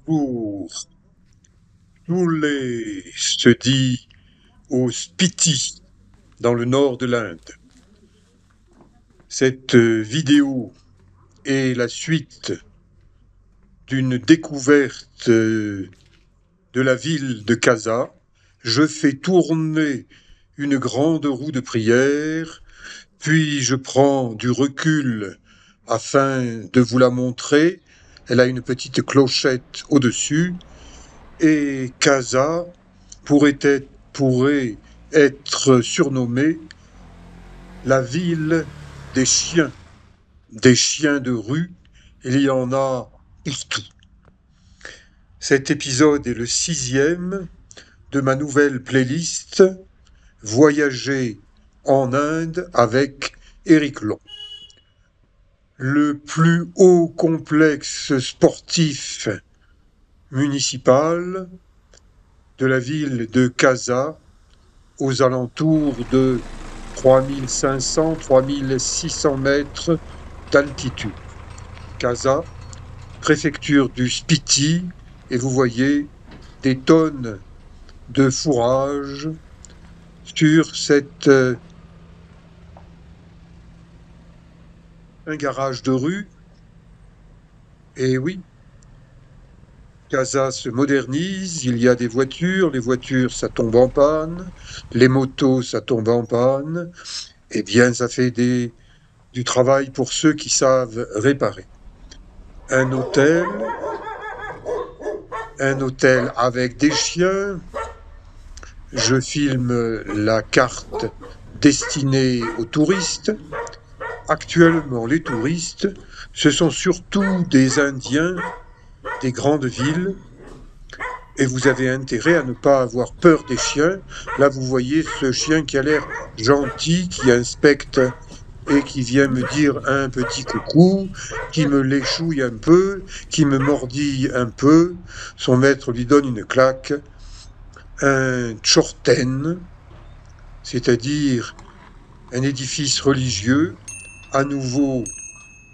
Pour tous les se dit au Spiti, dans le nord de l'Inde. Cette vidéo est la suite d'une découverte de la ville de Casa. Je fais tourner une grande roue de prière, puis je prends du recul afin de vous la montrer. Elle a une petite clochette au-dessus, et Casa pourrait être surnommée la ville des chiens de rue. Il y en a partout. Cet épisode est le 6e de ma nouvelle playlist Voyager en Inde avec Éric Long. Le plus haut complexe sportif municipal de la ville de Casa, aux alentours de 3500-3600 mètres d'altitude. Casa, préfecture du Spiti, et vous voyez des tonnes de fourrage sur un garage de rue. Et oui, Casa se modernise, il y a des voitures, les voitures ça tombe en panne, les motos ça tombe en panne, eh bien ça fait du travail pour ceux qui savent réparer. Un hôtel, un hôtel avec des chiens. Je filme la carte destinée aux touristes. Actuellement, les touristes, ce sont surtout des Indiens des grandes villes, et vous avez intérêt à ne pas avoir peur des chiens. Là, vous voyez ce chien qui a l'air gentil, qui inspecte et qui vient me dire un petit coucou, qui me léchouille un peu, qui me mordille un peu. Son maître lui donne une claque. Un chorten, c'est-à-dire un édifice religieux, à nouveau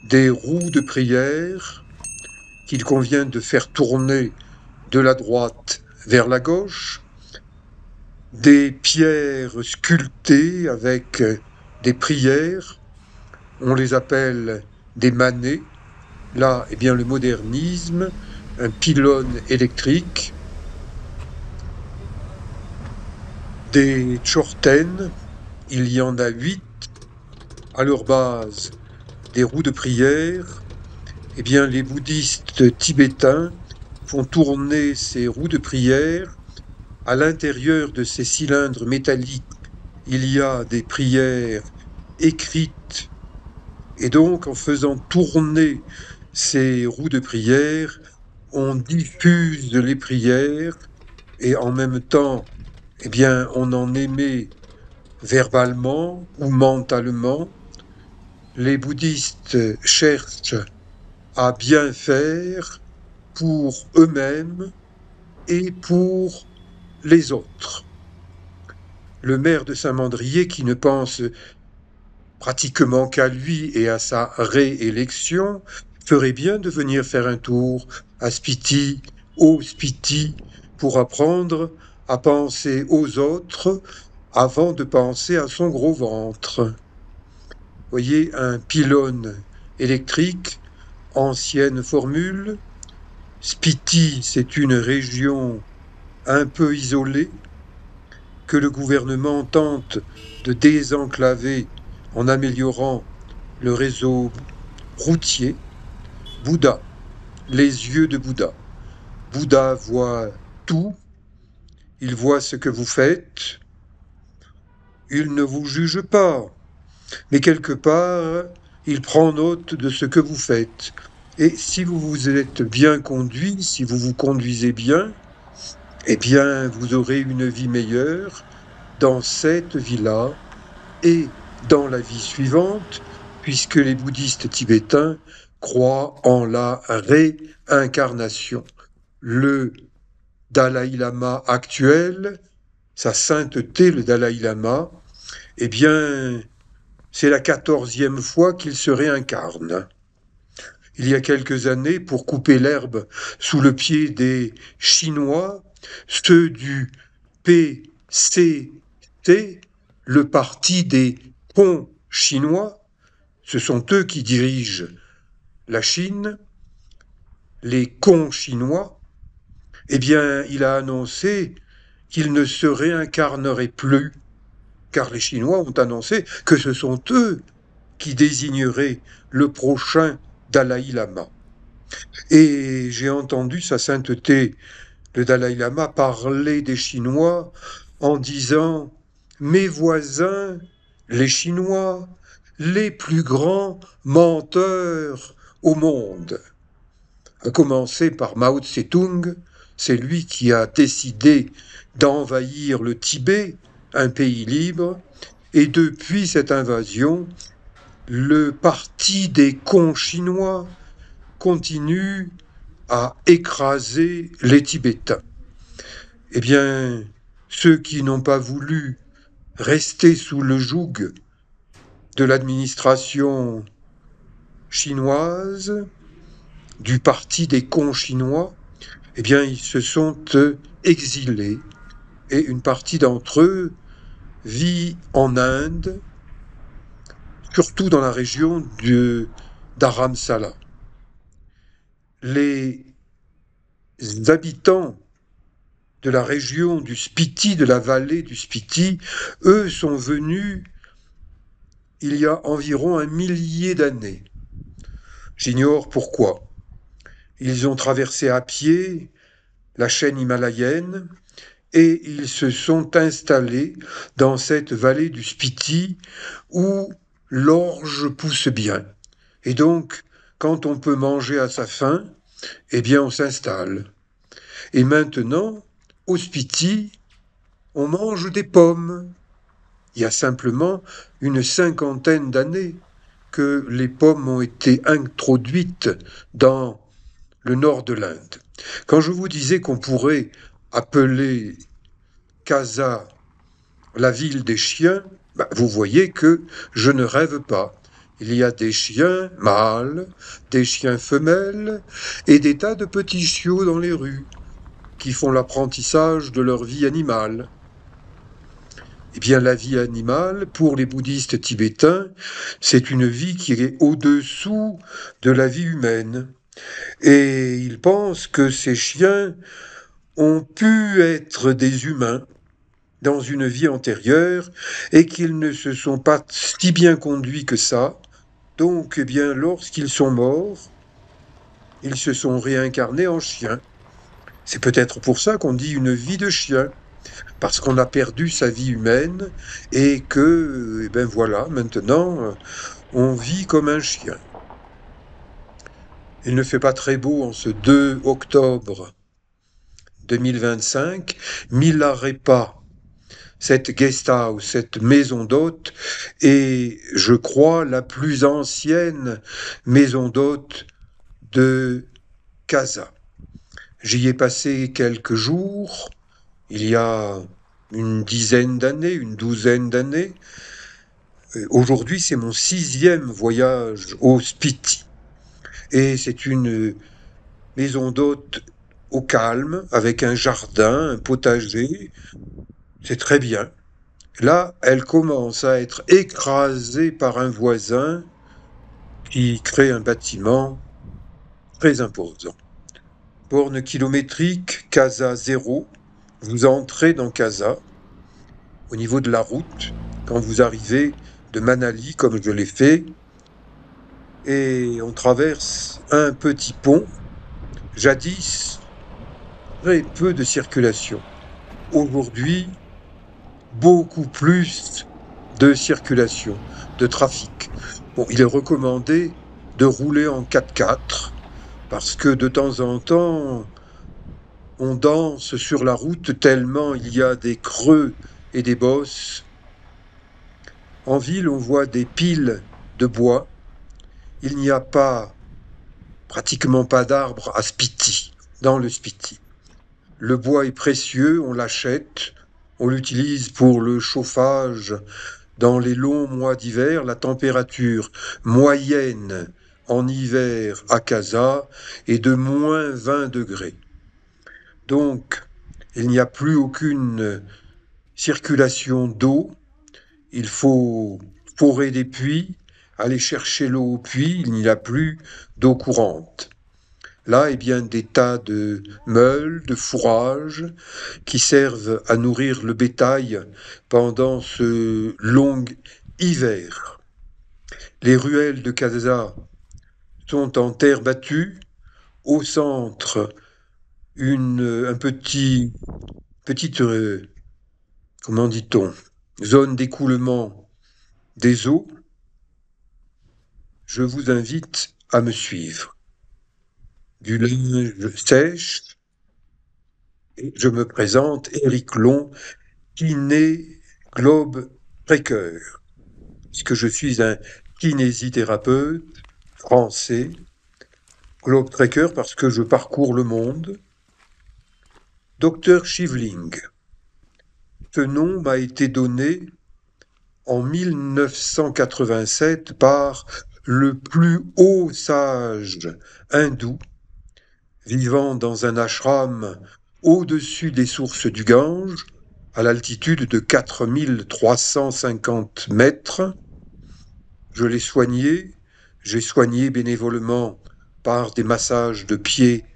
des roues de prière qu'il convient de faire tourner de la droite vers la gauche, des pierres sculptées avec des prières, on les appelle des manets. Là, eh bien, le modernisme, un pylône électrique, des chortens, il y en a 8, à leur base des roues de prière. Eh bien, les bouddhistes tibétains font tourner ces roues de prière. À l'intérieur de ces cylindres métalliques, il y a des prières écrites, et donc en faisant tourner ces roues de prière, on diffuse les prières, et en même temps, eh bien, on en émet verbalement ou mentalement. Les bouddhistes cherchent à bien faire pour eux-mêmes et pour les autres. Le maire de Saint-Mandrier, qui ne pense pratiquement qu'à lui et à sa réélection, ferait bien de venir faire un tour à Spiti, au Spiti, pour apprendre à penser aux autres avant de penser à son gros ventre. Voyez, un pylône électrique, ancienne formule. Spiti, c'est une région un peu isolée que le gouvernement tente de désenclaver en améliorant le réseau routier. Bouddha, les yeux de Bouddha. Bouddha voit tout, il voit ce que vous faites, il ne vous juge pas, mais quelque part, il prend note de ce que vous faites. Et si vous vous êtes bien conduit, si vous vous conduisez bien, eh bien, vous aurez une vie meilleure dans cette vie-là et dans la vie suivante, puisque les bouddhistes tibétains croient en la réincarnation. Le Dalai Lama actuel, sa sainteté, le Dalai Lama, eh bien, c'est la 14e fois qu'il se réincarne. il y a quelques années pour couper l'herbe sous le pied des Chinois, ceux du PCT, le parti des cons chinois. Ce sont eux qui dirigent la Chine, les cons chinois. Eh bien, il a annoncé qu'il ne se réincarnerait plus, car les Chinois ont annoncé que ce sont eux qui désigneraient le prochain Dalai Lama. Et j'ai entendu Sa Sainteté, le Dalai Lama, parler des Chinois en disant mes voisins, les Chinois, les plus grands menteurs au monde. À commencer par Mao Tse-tung, c'est lui qui a décidé d'envahir le Tibet, un pays libre, et depuis cette invasion, le parti des cons chinois continue à écraser les Tibétains. Eh bien, ceux qui n'ont pas voulu rester sous le joug de l'administration chinoise, du parti des cons chinois, eh bien, ils se sont exilés. Et une partie d'entre eux vit en Inde, surtout dans la région d'Aramsala. Les habitants de la région du Spiti, de la vallée du Spiti, eux sont venus il y a environ 1 millier d'années. J'ignore pourquoi. Ils ont traversé à pied la chaîne himalayenne et ils se sont installés dans cette vallée du Spiti où l'orge pousse bien. Et donc, quand on peut manger à sa faim, eh bien on s'installe. Et maintenant, au Spiti, on mange des pommes. Il y a simplement une 50aine d'années que les pommes ont été introduites dans le nord de l'Inde. Quand je vous disais qu'on pourrait appeler Casa la ville des chiens, vous voyez que je ne rêve pas. Il y a des chiens mâles, des chiens femelles et des tas de petits chiots dans les rues qui font l'apprentissage de leur vie animale. Eh bien, la vie animale, pour les bouddhistes tibétains, c'est une vie qui est au-dessous de la vie humaine. Et ils pensent que ces chiens ont pu être des humains dans une vie antérieure et qu'ils ne se sont pas si bien conduits que ça. Donc, eh bien, lorsqu'ils sont morts, ils se sont réincarnés en chiens. C'est peut-être pour ça qu'on dit une vie de chien, parce qu'on a perdu sa vie humaine et que, eh ben voilà, maintenant, on vit comme un chien. Il ne fait pas très beau en ce 2 octobre 2025. Milarepa, cette guest house, cette maison d'hôte, est, je crois, la plus ancienne maison d'hôte de Casa. J'y ai passé quelques jours, il y a une dizaine d'années, une douzaine d'années. Aujourd'hui, c'est mon 6e voyage au Spiti. Et c'est une maison d'hôte au calme, avec un jardin, un potager. C'est très bien. Là, elle commence à être écrasée par un voisin qui crée un bâtiment très imposant. Borne kilométrique, Casa 0. Vous entrez dans Casa, au niveau de la route, quand vous arrivez de Manali, comme je l'ai fait, et on traverse un petit pont. Jadis, très peu de circulation. Aujourd'hui, beaucoup plus de circulation, de trafic. Bon, il est recommandé de rouler en 4x4 parce que de temps en temps, on danse sur la route tellement il y a des creux et des bosses. En ville, on voit des piles de bois. Il n'y a pratiquement pas d'arbres à Spiti, dans le Spiti. Le bois est précieux, on l'achète, on l'utilise pour le chauffage dans les longs mois d'hiver. La température moyenne en hiver à Casa est de moins 20 degrés. Donc, il n'y a plus aucune circulation d'eau. Il faut forer des puits, aller chercher l'eau au puits. Il n'y a plus d'eau courante. Là, eh bien, des tas de meules, de fourrages qui servent à nourrir le bétail pendant ce long hiver. Les ruelles de Casa sont en terre battue. Au centre, un petite, comment dit-on, zone d'écoulement des eaux. Je vous invite à me suivre. Du linge sèche, et je me présente, Éric Long, kiné globe breaker, puisque je suis un kinésithérapeute français, globe trekker parce que je parcours le monde. Docteur Shivling. Ce nom m'a été donné en 1987 par le plus haut sage hindou vivant dans un ashram au-dessus des sources du Gange, à l'altitude de 4350 mètres. Je l'ai soigné, j'ai soigné bénévolement par des massages de pieds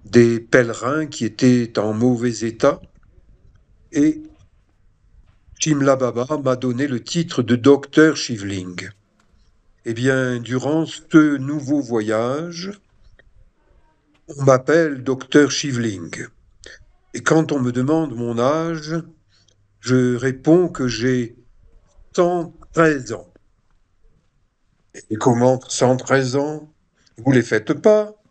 des pèlerins qui étaient en mauvais état, et Shimla Baba m'a donné le titre de docteur Shivling. Eh bien, durant ce nouveau voyage, on m'appelle docteur Shivling. Et quand on me demande mon âge, je réponds que j'ai 113 ans. Et comment 113 ans? Vous les faites pas?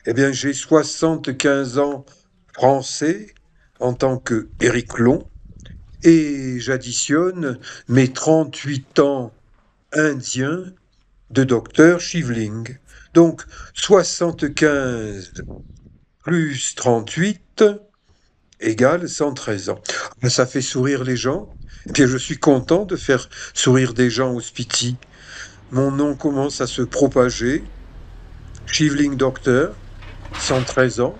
Eh bien, j'ai 75 ans français en tant que Éric Long, et j'additionne mes 38 ans indiens de docteur Shivling. Donc 75 plus 38 égale 113 ans. Ça fait sourire les gens. Eh bien, je suis content de faire sourire des gens au Spiti. Mon nom commence à se propager. Shivling Docteur, 113 ans.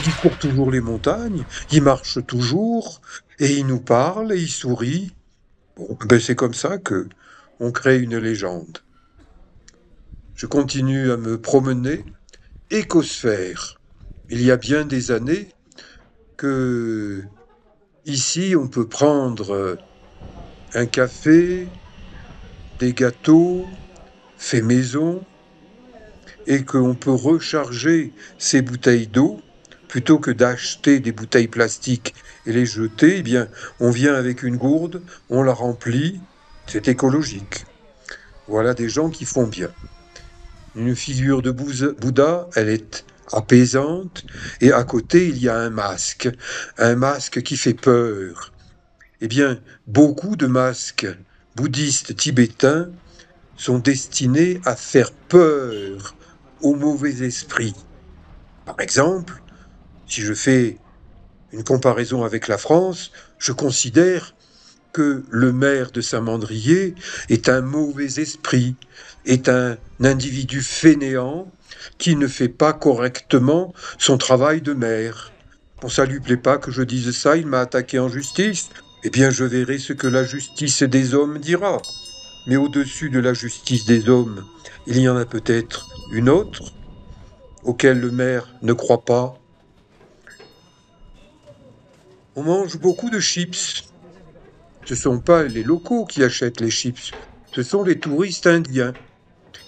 Il court toujours les montagnes, il marche toujours, et il nous parle, et il sourit. Bon, ben c'est comme ça que on crée une légende. Je continue à me promener. Écosphère. Il y a bien des années que ici on peut prendre un café, des gâteaux, fait maison, et qu'on peut recharger ces bouteilles d'eau plutôt que d'acheter des bouteilles plastiques et les jeter. Eh bien, on vient avec une gourde, on la remplit, c'est écologique. Voilà des gens qui font bien. Une figure de Bouddha, elle est apaisante, et à côté, il y a un masque qui fait peur. Eh bien, beaucoup de masques bouddhistes tibétains sont destinés à faire peur aux mauvais esprits. Par exemple, si je fais une comparaison avec la France, je considère que le maire de Saint-Mandrier est un mauvais esprit, est un individu fainéant qui ne fait pas correctement son travail de maire. Bon, ça lui plaît pas que je dise ça, il m'a attaqué en justice. Eh bien, je verrai ce que la justice des hommes dira. Mais au-dessus de la justice des hommes, il y en a peut-être une autre, auquel le maire ne croit pas. On mange beaucoup de chips. Ce ne sont pas les locaux qui achètent les chips, ce sont les touristes indiens.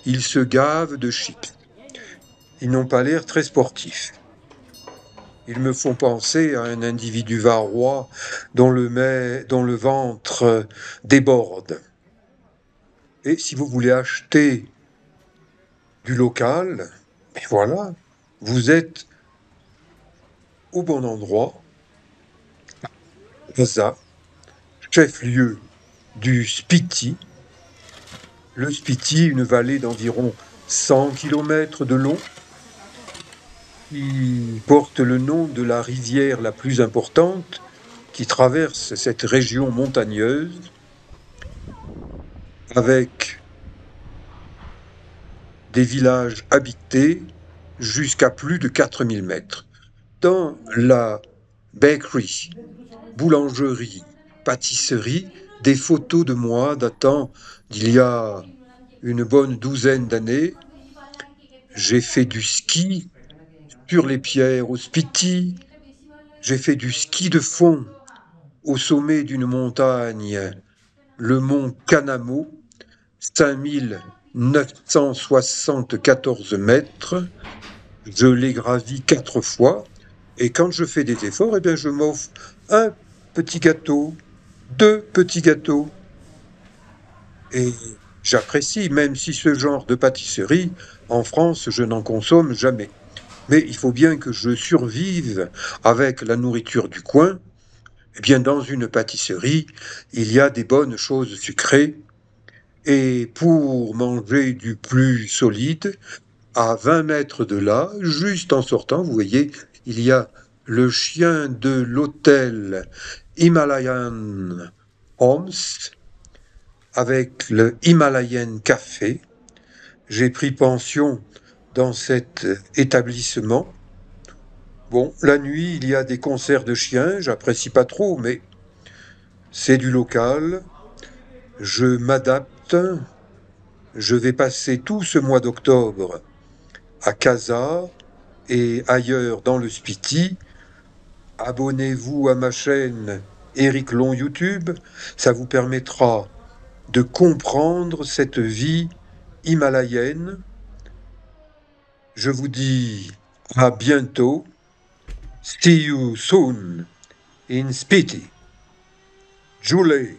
Ils se gavent de chips. Ils n'ont pas l'air très sportifs. Ils me font penser à un individu varrois dont le ventre déborde. Et si vous voulez acheter du local, ben voilà, vous êtes au bon endroit. Vaasa, chef-lieu du Spiti. Le Spiti, une vallée d'environ 100 km de long, qui porte le nom de la rivière la plus importante qui traverse cette région montagneuse, avec des villages habités jusqu'à plus de 4000 mètres. Dans la bakery, boulangerie, pâtisserie, des photos de moi datant d'il y a une bonne douzaine d'années. J'ai fait du ski sur les pierres au Spiti, j'ai fait du ski de fond au sommet d'une montagne, le mont Canamo, 5974 mètres. Je l'ai gravi 4 fois. Et quand je fais des efforts, eh bien, je m'offre un petit gâteau, 2 petits gâteaux. Et j'apprécie, même si ce genre de pâtisserie, en France, je n'en consomme jamais. Mais il faut bien que je survive avec la nourriture du coin. Eh bien, dans une pâtisserie, il y a des bonnes choses sucrées. Et pour manger du plus solide, à 20 mètres de là, juste en sortant, vous voyez, il y a le chien de l'hôtel Himalayan Homes avec le Himalayan Café. J'ai pris pension dans cet établissement. Bon, la nuit, il y a des concerts de chiens, j'apprécie pas trop, mais c'est du local. Je m'adapte. Je vais passer tout ce mois d'octobre à Casa et ailleurs dans le Spiti. Abonnez-vous à ma chaîne Éric Long YouTube, ça vous permettra de comprendre cette vie himalayenne. Je vous dis à bientôt. See you soon in Spiti. Julie.